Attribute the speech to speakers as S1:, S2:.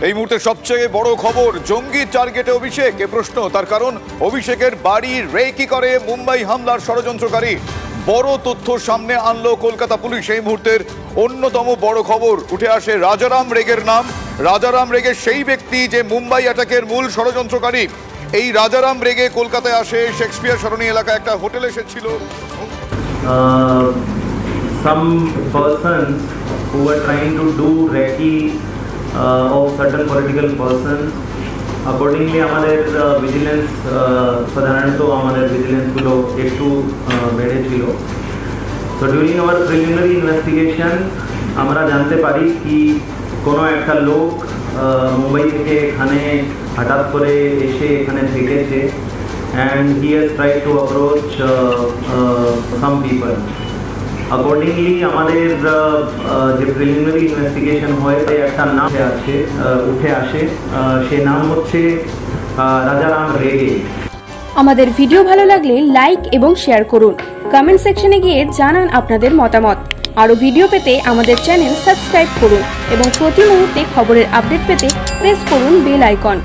S1: এই মুহূর্তে সবচেয়ে বড় খবর, জঙ্গি টার্গেটে অভিষেক। এ প্রশ্ন তার কারণ অভিষেকের বাড়ি রেকি করে মুম্বাই হামলার ষড়যন্ত্রকারী। বড় তথ্য সামনে আনলো কলকাতা পুলিশ। এই মুহূর্তের অন্যতম বড় খবর, উঠে আসে রাজারাম রেগের নাম। রাজারাম রেগে সেই ব্যক্তি যে মুম্বাই অ্যাটাকের মূল ষড়যন্ত্রকারী। এই রাজারাম রেগে কলকাতায় আসে, শেক্সপিয়ার সরণি এলাকায় একটা হোটেল এসেছিল।
S2: Some persons who were trying to do recce of certain political persons. Accordingly, আমাদের vigilance সাধারণত আমাদের vigilance গুলো একটু বেড়েছিল। So during our preliminary investigation, আমরা জানতে পারি কি কোনো একটা লোক মুম্বাই থেকে এখানে হঠাৎ করে এসে এখানে থেকেছে, and he has tried to approach some people. Accordingly, আমাদের যে প্রিলিমিনারি ইনভেস্টিগেশন হয় একটা নাম উঠে আসে, সে নাম হচ্ছে রাজারাম রেগে।
S3: আমাদের ভিডিও ভালো লাগলে লাইক এবং শেয়ার করুন। কমেন্ট সেকশনে গিয়ে জানান আপনাদের মতামত। আরও ভিডিও পেতে আমাদের চ্যানেল সাবস্ক্রাইব করুন এবং প্রতি মুহূর্তে খবরের আপডেট পেতে প্রেস করুন বেল আইকন।